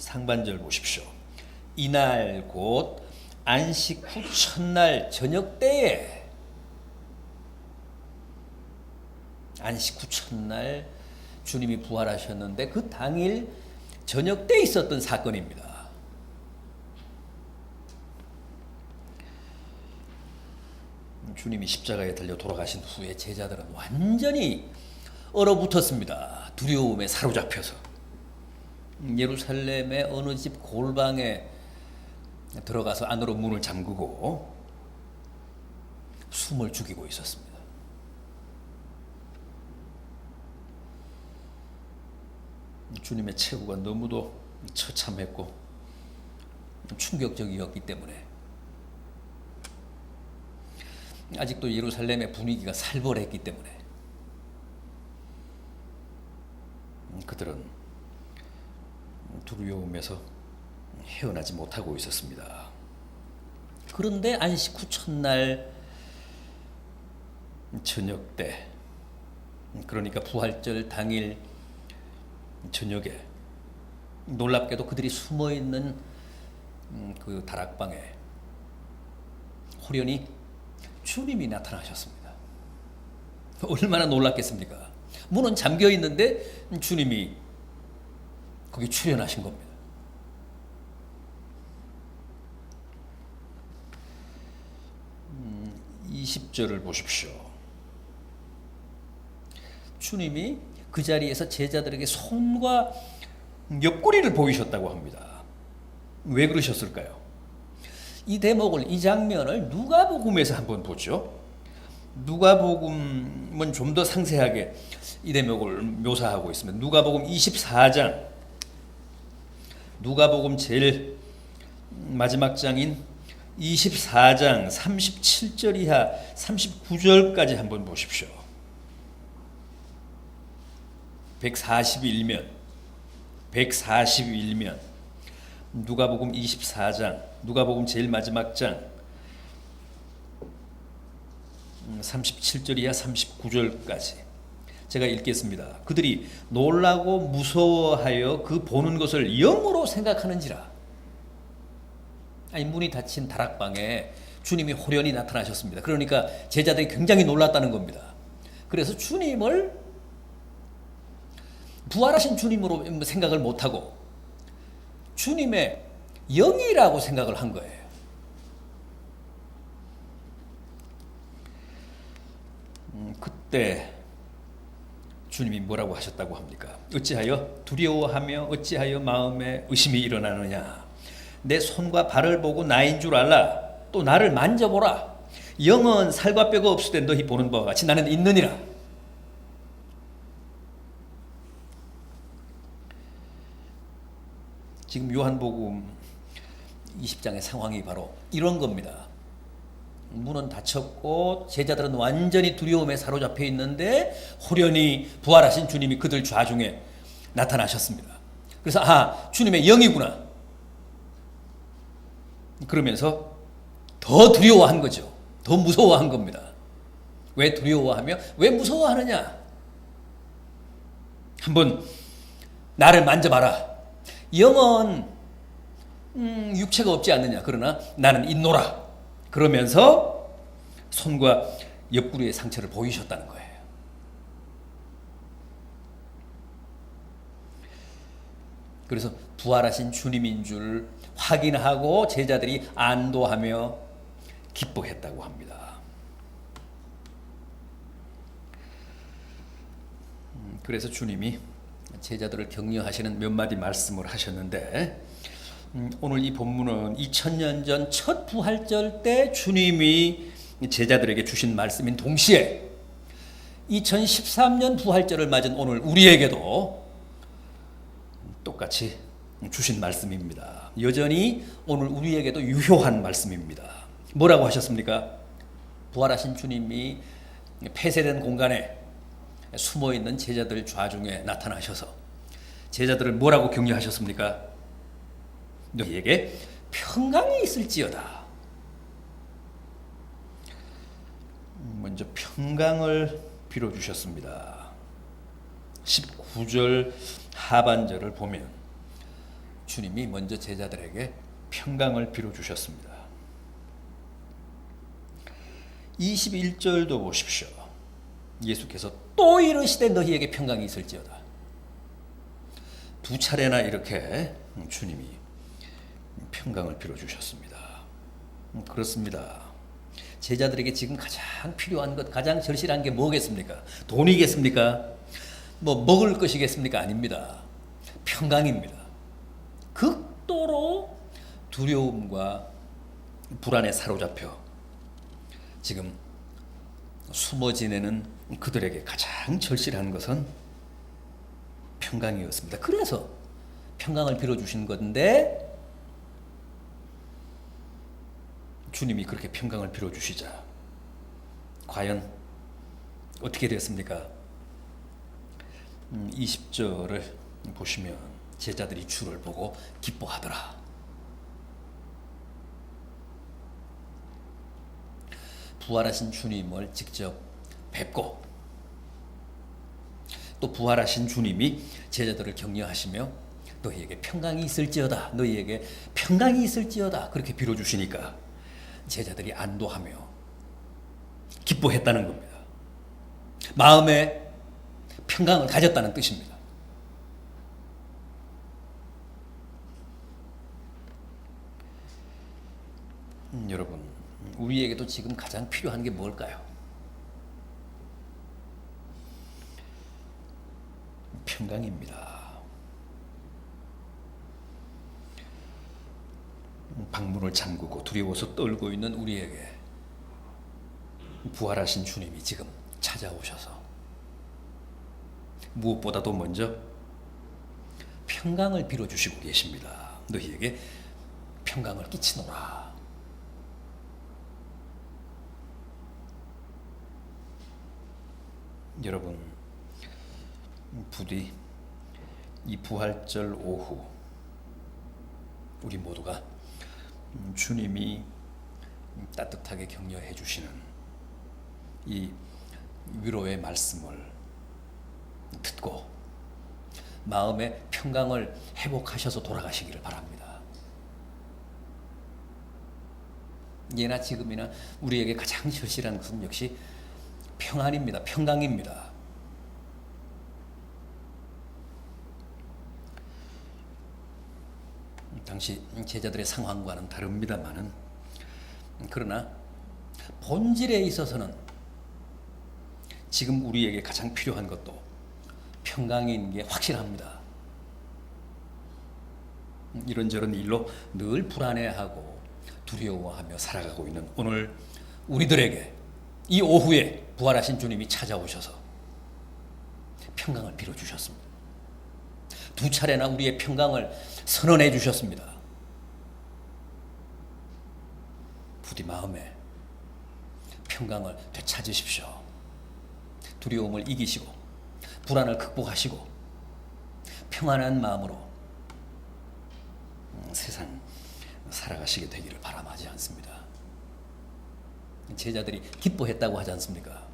상반절 보십시오. 이날 곧 안식 후 첫날 저녁 때에, 안식 후 첫날 주님이 부활하셨는데 그 당일 저녁 때 있었던 사건입니다. 주님이 십자가에 달려 돌아가신 후에 제자들은 완전히 얼어붙었습니다. 두려움에 사로잡혀서 예루살렘의 어느 집 골방에 들어가서 안으로 문을 잠그고 숨을 죽이고 있었습니다. 주님의 최후가 너무도 처참했고 충격적이었기 때문에 아직도 예루살렘의 분위기가 살벌했기 때문에 그들은 두려움에서 헤어나지 못하고 있었습니다. 그런데 안식 후 첫날 저녁 때, 그러니까 부활절 당일 저녁에 놀랍게도 그들이 숨어있는 그 다락방에 호련히 주님이 나타나셨습니다. 얼마나 놀랐겠습니까? 문은 잠겨 있는데 주님이 거기 출현하신 겁니다. 20절을 보십시오. 주님이 그 자리에서 제자들에게 손과 옆구리를 보이셨다고 합니다. 왜 그러셨을까요? 이 대목을, 이 장면을 누가복음에서 한번 보죠. 누가복음은 좀 더 상세하게 이 대목을 묘사하고 있습니다. 누가복음 24장, 누가복음 제일 마지막 장인 24장 37절 이하 39절까지 한번 보십시오. 141면 누가복음 24장, 누가복음 제일 마지막 장 37절 이하 39절까지 제가 읽겠습니다. 그들이 놀라고 무서워하여 그 보는 것을 영으로 생각하는지라. 아니, 문이 닫힌 다락방에 주님이 호련히 나타나셨습니다. 그러니까 제자들이 굉장히 놀랐다는 겁니다. 그래서 주님을 부활하신 주님으로 생각을 못하고 주님의 영이라고 생각을 한 거예요. 그때 주님이 뭐라고 하셨다고 합니까? 어찌하여 두려워하며 어찌하여 마음에 의심이 일어나느냐. 내 손과 발을 보고 나인 줄 알라. 또 나를 만져보라. 영은 살과 뼈가 없을 때 너희 보는 바와 같이 나는 있느니라. 지금 요한복음 20장의 상황이 바로 이런 겁니다. 문은 닫혔고 제자들은 완전히 두려움에 사로잡혀 있는데 호련히 부활하신 주님이 그들 좌중에 나타나셨습니다. 그래서 주님의 영이구나. 그러면서 더 두려워한 거죠. 더 무서워한 겁니다. 왜 두려워하며 왜 무서워하느냐? 한번 나를 만져봐라. 영은 육체가 없지 않느냐. 그러나 나는 있노라. 그러면서 손과 옆구리의 상처를 보이셨다는 거예요. 그래서 부활하신 주님인 줄 확인하고 제자들이 안도하며 기뻐했다고 합니다. 그래서 주님이 제자들을 격려하시는 몇 마디 말씀을 하셨는데, 오늘 이 본문은 2000년 전 첫 부활절 때 주님이 제자들에게 주신 말씀인 동시에 2013년 부활절을 맞은 오늘 우리에게도 똑같이 주신 말씀입니다. 여전히 오늘 우리에게도 유효한 말씀입니다. 뭐라고 하셨습니까? 부활하신 주님이 폐쇄된 공간에 숨어있는 제자들 좌중에 나타나셔서 제자들을 뭐라고 격려하셨습니까? 너희에게 평강이 있을지어다. 먼저 평강을 빌어주셨습니다. 19절 하반절을 보면 주님이 먼저 제자들에게 평강을 빌어주셨습니다. 21절도 보십시오. 예수께서 또 이르시되 너희에게 평강이 있을지어다. 두 차례나 이렇게 주님이 평강을 빌어주셨습니다. 그렇습니다. 제자들에게 지금 가장 필요한 것, 가장 절실한 게 뭐겠습니까? 돈이겠습니까? 뭐 먹을 것이겠습니까? 아닙니다. 평강입니다. 극도로 두려움과 불안에 사로잡혀 지금 숨어 지내는 그들에게 가장 절실한 것은 평강이었습니다. 그래서 평강을 빌어주신 건데 주님이 그렇게 평강을 빌어주시자 과연 어떻게 됐습니까? 20절을 보시면 제자들이 주를 보고 기뻐하더라. 부활하신 주님을 직접 뵙고 또 부활하신 주님이 제자들을 격려하시며 너희에게 평강이 있을지어다. 너희에게 평강이 있을지어다. 그렇게 빌어주시니까 제자들이 안도하며 기뻐했다는 겁니다. 마음에 평강을 가졌다는 뜻입니다. 여러분, 우리에게도 지금 가장 필요한 게 뭘까요? 평강입니다. 방문을 잠그고 두려워서 떨고 있는 우리에게 부활하신 주님이 지금 찾아오셔서 무엇보다도 먼저 평강을 빌어주시고 계십니다. 너희에게 평강을 끼치노라. 여러분, 부디 이 부활절 오후 우리 모두가 주님이 따뜻하게 격려해 주시는 이 위로의 말씀을 듣고 마음의 평강을 회복하셔서 돌아가시기를 바랍니다. 예나 지금이나 우리에게 가장 절실한 것은 역시 평안입니다. 평강입니다. 당시 제자들의 상황과는 다릅니다만은 그러나 본질에 있어서는 지금 우리에게 가장 필요한 것도 평강인 게 확실합니다. 이런저런 일로 늘 불안해하고 두려워하며 살아가고 있는 오늘 우리들에게 이 오후에 부활하신 주님이 찾아오셔서 평강을 빌어주셨습니다. 두 차례나 우리의 평강을 선언해 주셨습니다. 부디 마음에 평강을 되찾으십시오. 두려움을 이기시고 불안을 극복하시고 평안한 마음으로 세상 살아가시게 되기를 바람하지 않습니다. 제자들이 기뻐했다고 하지 않습니까?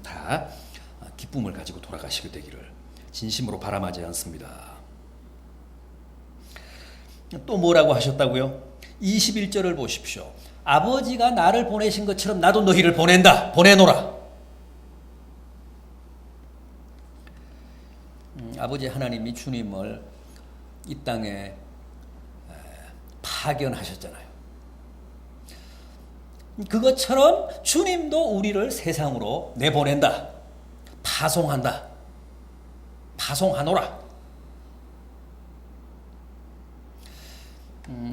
다 기쁨을 가지고 돌아가시게 되기를 진심으로 바람하지 않습니다. 또 뭐라고 하셨다고요? 21절을 보십시오. 아버지가 나를 보내신 것처럼 나도 너희를 보낸다. 보내노라. 아버지 하나님이 주님을 이 땅에 파견하셨잖아요. 그것처럼 주님도 우리를 세상으로 내보낸다. 파송한다. 파송하노라.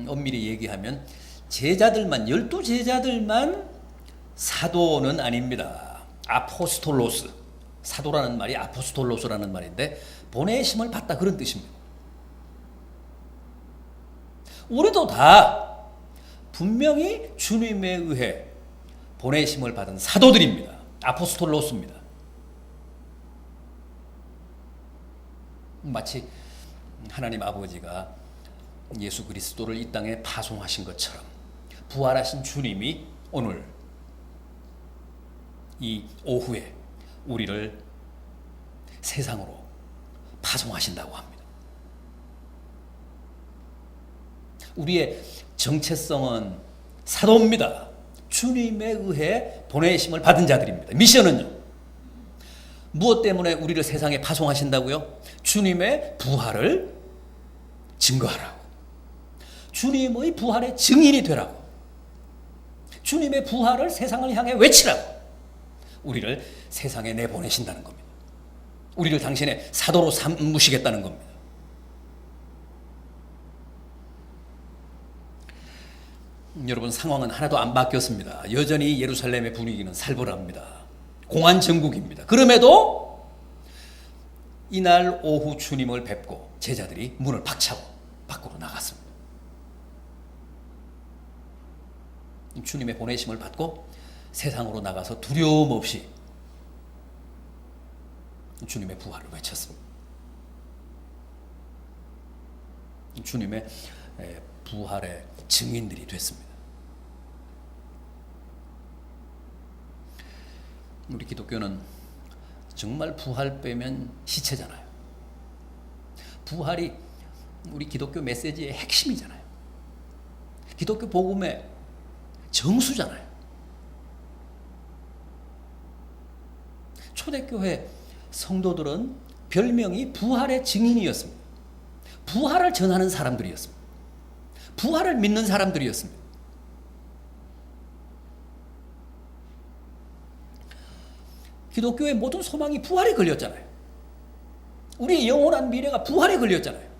엄밀히 얘기하면 제자들만 12제자들만 사도는 아닙니다. 아포스톨로스. 사도라는 말이 아포스톨로스라는 말인데 보내심을 받다 그런 뜻입니다. 우리도 다 분명히 주님에 의해 보내심을 받은 사도들입니다. 아포스톨로스입니다. 마치 하나님 아버지가 예수 그리스도를 이 땅에 파송하신 것처럼 부활하신 주님이 오늘 이 오후에 우리를 세상으로 파송하신다고 합니다. 우리의 정체성은 사도입니다. 주님에 의해 보내심을 받은 자들입니다. 미션은요, 무엇 때문에 우리를 세상에 파송하신다고요? 주님의 부활을 증거하라고, 주님의 부활의 증인이 되라고, 주님의 부활을 세상을 향해 외치라고 우리를 세상에 내보내신다는 겁니다. 우리를 당신의 사도로 삼으시겠다는 겁니다. 여러분, 상황은 하나도 안 바뀌었습니다. 여전히 예루살렘의 분위기는 살벌합니다. 공안 정국입니다. 그럼에도 이날 오후 주님을 뵙고 제자들이 문을 박차고 밖으로 나갔습니다. 주님의 보내심을 받고 세상으로 나가서 두려움 없이 주님의 부활을 외쳤습니다. 주님의 부활의 증인들이 됐습니다. 우리 기독교는 정말 부활 빼면 시체잖아요. 부활이 우리 기독교 메시지의 핵심이잖아요. 기독교 복음의 정수잖아요. 초대교회 성도들은 별명이 부활의 증인이었습니다. 부활을 전하는 사람들이었습니다. 부활을 믿는 사람들이었습니다. 기독교의 모든 소망이 부활에 걸렸잖아요. 우리의 영원한 미래가 부활에 걸렸잖아요.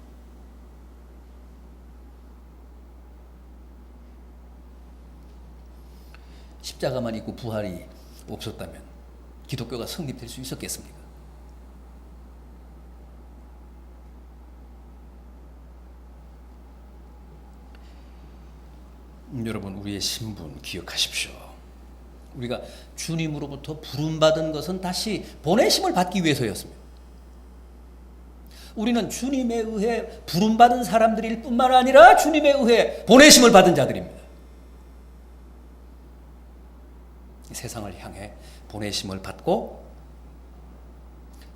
십자가만 있고 부활이 없었다면 기독교가 성립될 수 있었겠습니까? 여러분, 우리의 신분 기억하십시오. 우리가 주님으로부터 부름받은 것은 다시 보내심을 받기 위해서였습니다. 우리는 주님에 의해 부름받은 사람들일 뿐만 아니라 주님에 의해 보내심을 받은 자들입니다. 세상을 향해 보내심을 받고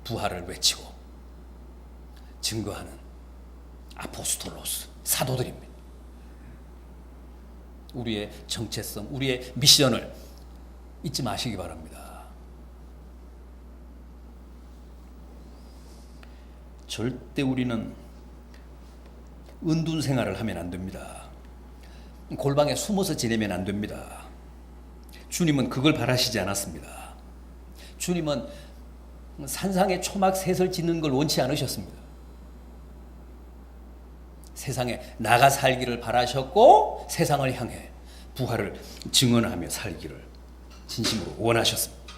부활을 외치고 증거하는 아포스톨로스, 사도들입니다. 우리의 정체성, 우리의 미션을 잊지 마시기 바랍니다. 절대 우리는 은둔 생활을 하면 안 됩니다. 골방에 숨어서 지내면 안 됩니다. 주님은 그걸 바라시지 않았습니다. 주님은 산상에 초막 셋을 짓는 걸 원치 않으셨습니다. 세상에 나가 살기를 바라셨고 세상을 향해 부활을 증언하며 살기를 진심으로 원하셨습니다.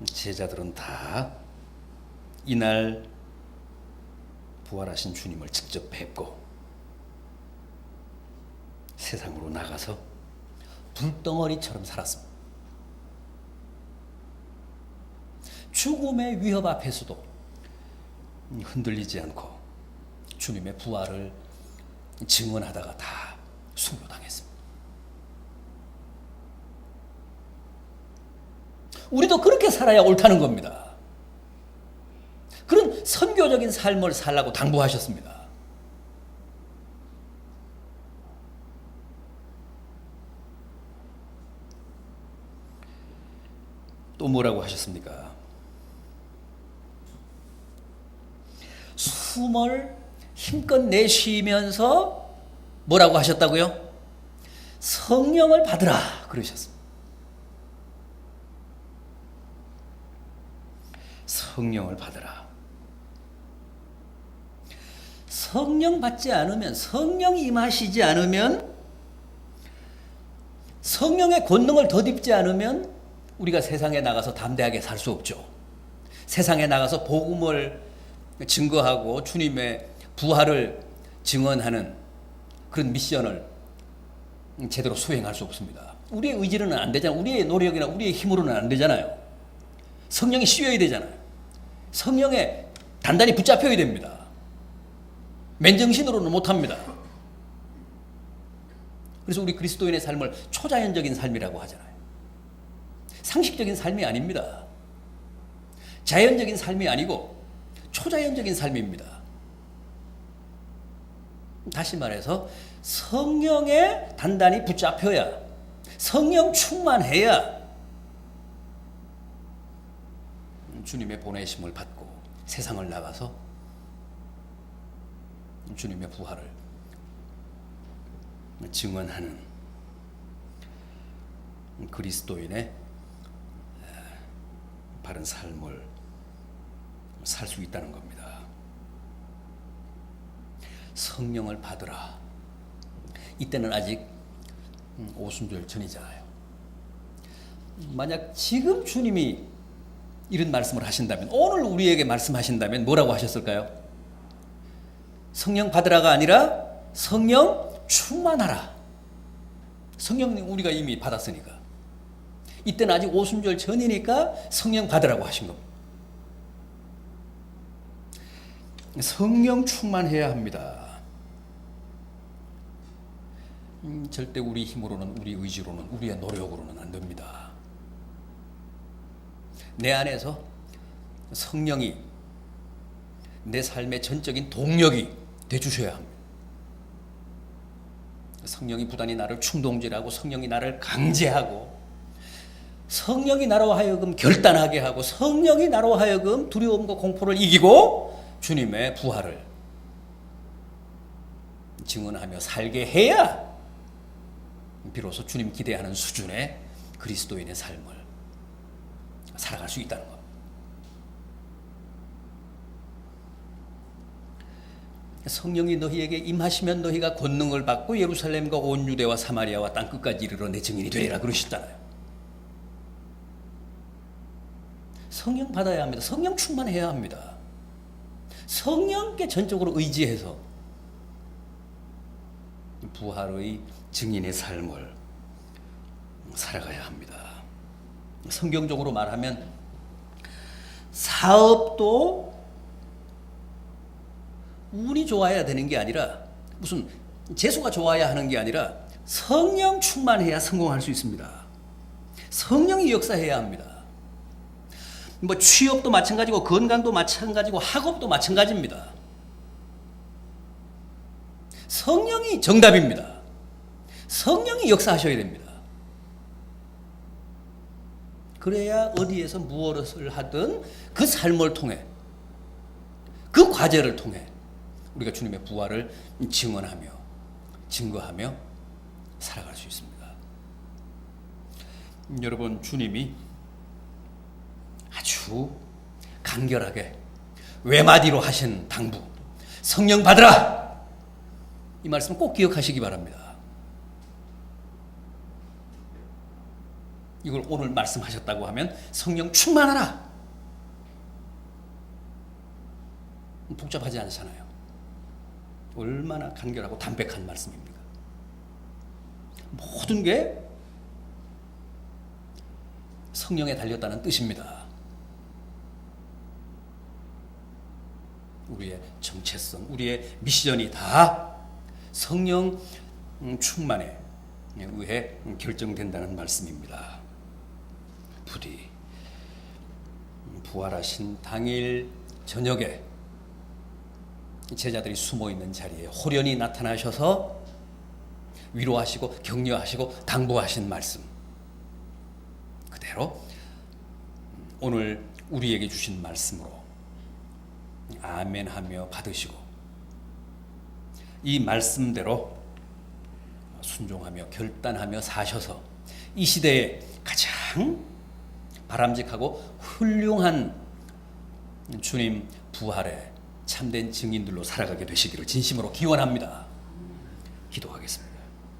제자들은 다 이날 부활하신 주님을 직접 뵙고 세상으로 나가서 불덩어리처럼 살았습니다. 죽음의 위협 앞에서도 흔들리지 않고 주님의 부활을 증언하다가 다 순교당했습니다. 우리도 그렇게 살아야 옳다는 겁니다. 그런 선교적인 삶을 살라고 당부하셨습니다. 또 뭐라고 하셨습니까? 숨을 힘껏 내쉬면서 뭐라고 하셨다고요? 성령을 받으라 그러셨습니다. 성령을 받으라. 성령 받지 않으면, 성령이 임하시지 않으면, 성령의 권능을 덧입지 않으면 우리가 세상에 나가서 담대하게 살 수 없죠. 세상에 나가서 복음을 증거하고 주님의 부활을 증언하는 그런 미션을 제대로 수행할 수 없습니다. 우리의 의지로는 안 되잖아요. 우리의 노력이나 우리의 힘으로는 안 되잖아요. 성령이 씌워야 되잖아요. 성령에 단단히 붙잡혀야 됩니다. 맨정신으로는 못합니다. 그래서 우리 그리스도인의 삶을 초자연적인 삶이라고 하잖아요. 상식적인 삶이 아닙니다. 자연적인 삶이 아니고 초자연적인 삶입니다. 다시 말해서 성령에 단단히 붙잡혀야, 성령 충만해야 주님의 보내심을 받고 세상을 나가서 주님의 부활을 증언하는 그리스도인의 바른 삶을 살 수 있다는 겁니다. 성령을 받으라. 이때는 아직 오순절 전이잖아요. 만약 지금 주님이 이런 말씀을 하신다면, 오늘 우리에게 말씀하신다면 뭐라고 하셨을까요? 성령 받으라가 아니라 성령 충만하라. 성령 우리가 이미 받았으니까. 이때는 아직 오순절 전이니까 성령 받으라고 하신 겁니다. 성령 충만해야 합니다. 절대 우리 힘으로는, 우리 의지로는, 우리의 노력으로는 안 됩니다. 내 안에서 성령이 내 삶의 전적인 동력이 되주셔야 합니다. 성령이 부단히 나를 충동질하고, 성령이 나를 강제하고, 성령이 나로 하여금 결단하게 하고, 성령이 나로 하여금 두려움과 공포를 이기고 주님의 부활을 증언하며 살게 해야 비로소 주님 기대하는 수준의 그리스도인의 삶을 살아갈 수 있다는 겁니다. 성령이 너희에게 임하시면 너희가 권능을 받고 예루살렘과 온 유대와 사마리아와 땅 끝까지 이르러 내 증인이 되리라 그러셨잖아요. 성령 받아야 합니다. 성령 충만해야 합니다. 성령께 전적으로 의지해서 부활의 증인의 삶을 살아가야 합니다. 성경적으로 말하면 사업도 운이 좋아야 되는 게 아니라, 무슨 재수가 좋아야 하는 게 아니라 성령 충만해야 성공할 수 있습니다. 성령이 역사해야 합니다. 뭐 취업도 마찬가지고, 건강도 마찬가지고, 학업도 마찬가지입니다. 성령이 정답입니다. 성령이 역사하셔야 됩니다. 그래야 어디에서 무엇을 하든 그 삶을 통해, 그 과제를 통해 우리가 주님의 부활을 증언하며 증거하며 살아갈 수 있습니다. 여러분, 주님이 아주 간결하게 외마디로 하신 당부, 성령 받으라! 이 말씀 꼭 기억하시기 바랍니다. 이걸 오늘 말씀하셨다고 하면 성령 충만하라! 복잡하지 않잖아요. 얼마나 간결하고 담백한 말씀입니까? 모든 게 성령에 달렸다는 뜻입니다. 우리의 정체성, 우리의 미션이 다 성령 충만에 의해 결정된다는 말씀입니다. 부디 부활하신 당일 저녁에 제자들이 숨어있는 자리에 호련히 나타나셔서 위로하시고 격려하시고 당부하신 말씀 그대로 오늘 우리에게 주신 말씀으로 아멘하며 받으시고 이 말씀대로 순종하며 결단하며 사셔서 이 시대에 가장 바람직하고 훌륭한 주님 부활의 참된 증인들로 살아가게 되시기를 진심으로 기원합니다. 기도하겠습니다.